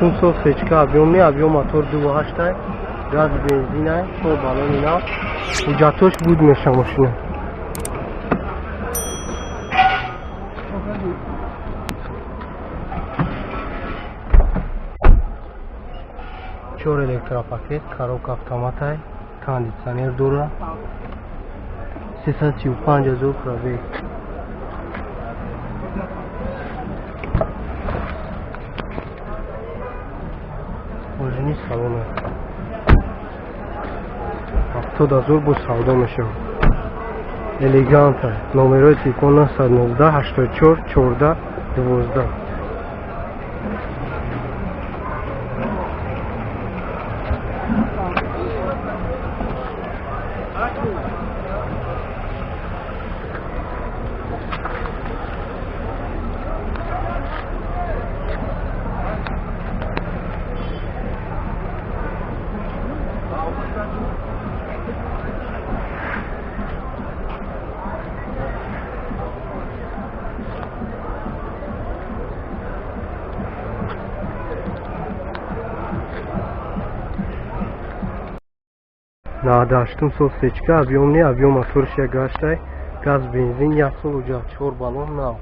8 سال سچکا объемный объем мотор 2.8 газ бензина 4 баллон ина ҳуҷҷатош буд меша машина 4 электропакет коробка автомата кондитсионер дора 335 000 пробег ожини салона 70 000 бо савдо мешавад элеганта номерои телефон 919 84 14 12 98 сол сечка объемный объем мотор 6 газ бензин 1 сол уҷа 4 баллон нав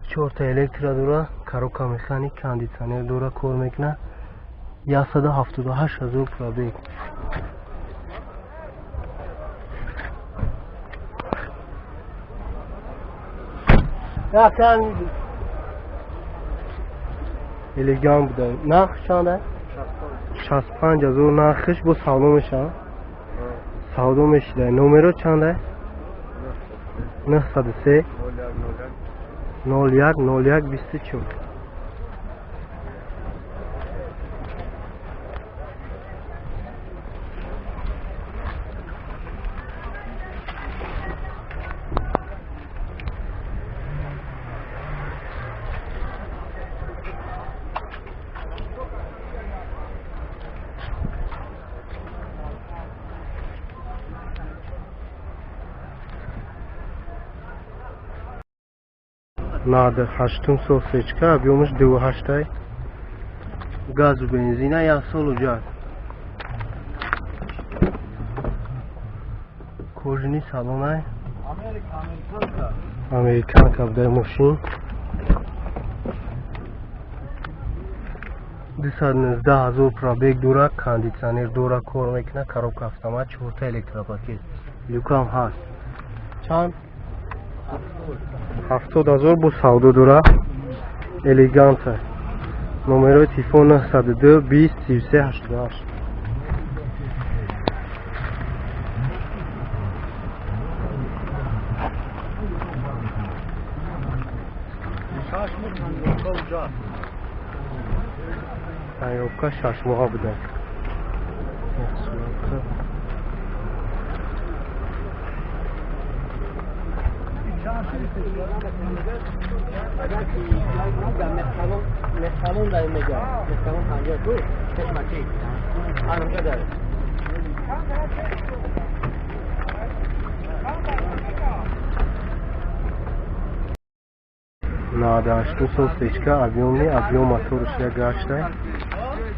чорта электро дора коробка механик кондитсионер дора кор мекунад 178 000 пробег элеган буда нарх чанда 65 000 нархиш бо савдо меша савдо мешида номеро чанда 903 01 01 24 Надо 8 сол сечка объемыш 2.8 газ бензина 1 сол уҷа кожини салона американка буда машин 219 000 пробег дора кондитсионер дора кор мекунад коробка автомат 4 электропакет люкам ҳаст чанд 70 000 бо савдо дора элеганта номерои телефон 902 20 33 88 Санёбка 6 моҳа буда Mexalon da imega. Mexalon hangi bu? Çeşmeci. Hanım kadar. Nada 8 сечка объемный объем мотора 6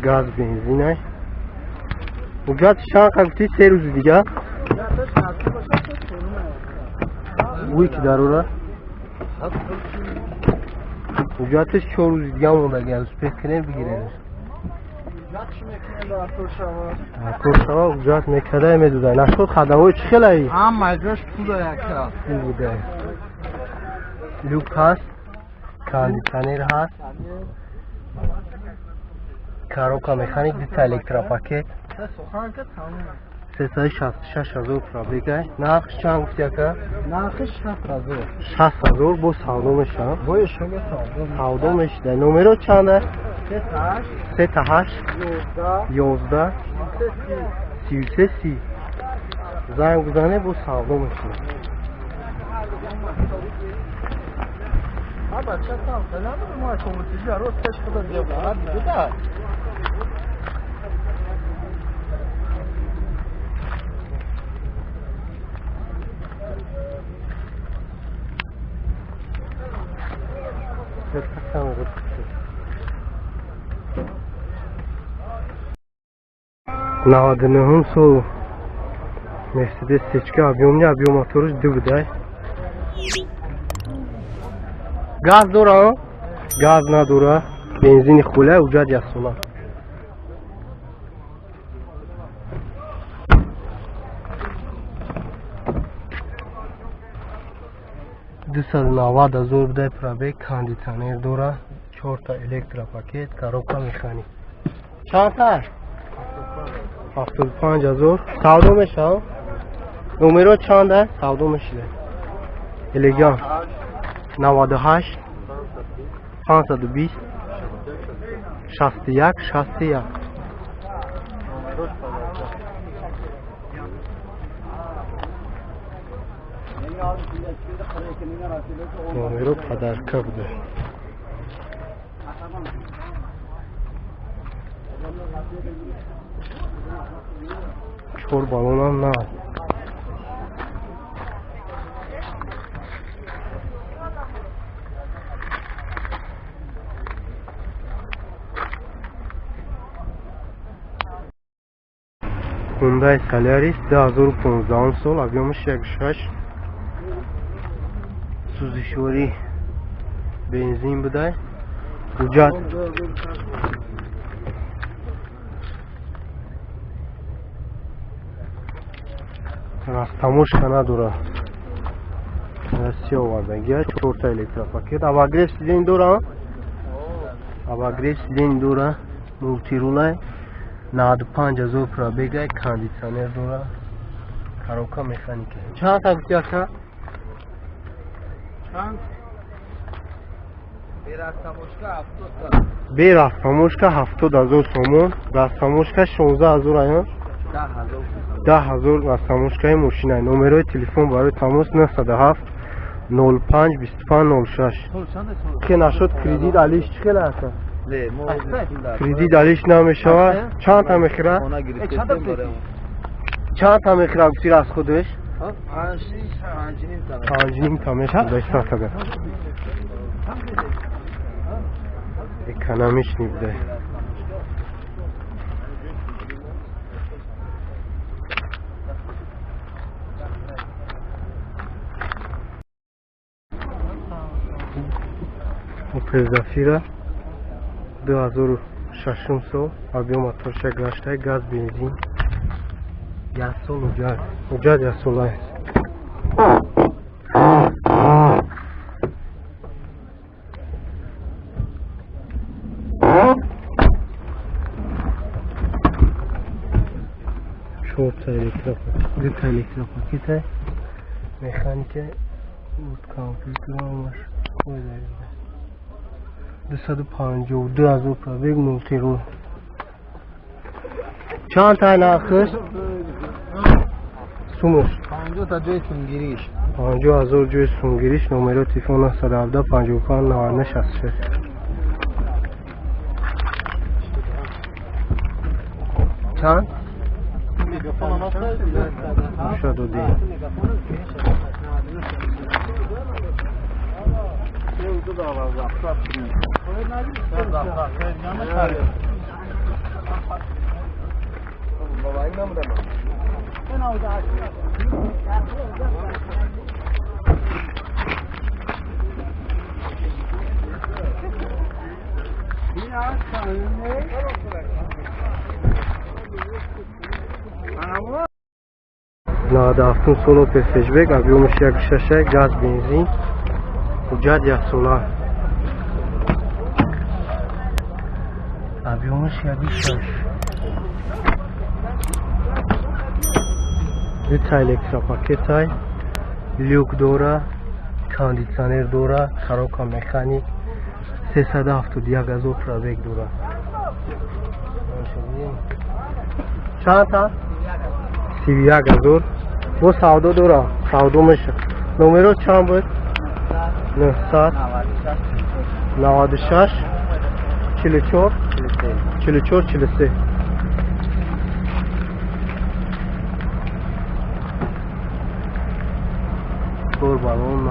газ бензина уҷат шан қабти 3 рӯзи дига уик дарора уҷатиш 4 рӯзи дига мондаги успех кунем бигирем куршава уҷат мекадай медудай нашуд хадамои чӣ хелаи ҳамаҷош пуда якра пул будай люк ҳаст кондитсионер ҳаст коробка механик 2 электропакет 366 000 пробега нархш чанд гуфти ака нархи 60 000 бо савдо мешавад бои шумо савдо мешуда номеро чанда 38 11 33 30 занг бизане бо савдо мешавад Aba çatal falan mı var komutçular o ses kadar diye var. Bir de همه رو نهادنه هم سو مرسیدس سیچکه объемный объем моторش دو بده گاز داره گاز نداره بنزین خوله اوجا جسونا 290,000 بده پرابیک کاندیشنر داره 4 تا الکترا پاکت коробка مکانیک چند تا 75,000 سودو میشه نمره چنده سودو میشه الگان 98 520 61 نمره پدرکه بوده چور بالون هم نه Hyundai Solaris 2015 سال объемش 1.6 سوزشوری بنزین بوده حجت راستموشکا نداره رسی آوردگیه 4 تا الکترا پاکت اباگریف سیلین دوره اباگریف سیلین دوره مولتی روله 95,000 پرابیگه کاندیشنر دوره коробка مکانیکه چند تا گفتی اکا؟ چند؟ بی راستموشکا 70,000 سومون راستموشکا 16,000 ایان 10,000 راستموشکای ماشینه نمره تلفن برای تماس 907 05 25 06 که نشد کردیت علیش چه نکن کردیت علیش نمیشه چند تا میخره چند تا میخره گفتی از خودش 5.5 تا میشه داشته تا اکانومیش نیبده Opel Zafira 2006 سال объем моторش گشته گاز بنزین گاسول اوجا گاسول است چوب تا الکترا پاکت مکانیک بود کامپیوتر همش خوی دارید 252,000 پرابیگ مولتی رو چند تا ناخش سومش 50 تا جای سونگیریش 50,000 جای سونگیریش نمره تلفن 917 55 99 66 چند؟ شد و دیم نهاده هفتون سولو پرسجبک объемش 1.6 گاز بنزین حجت یا سولار объемش 1.6 دو تا الکترا پاکت های لیوک دوره کاندیشنر دوره коробка مکانیک 371,000 پرابیگ دوره چند تا؟ 31,000 و سودو دوره سودو میشه نمره چند بود؟ 996 44 43 4 بالون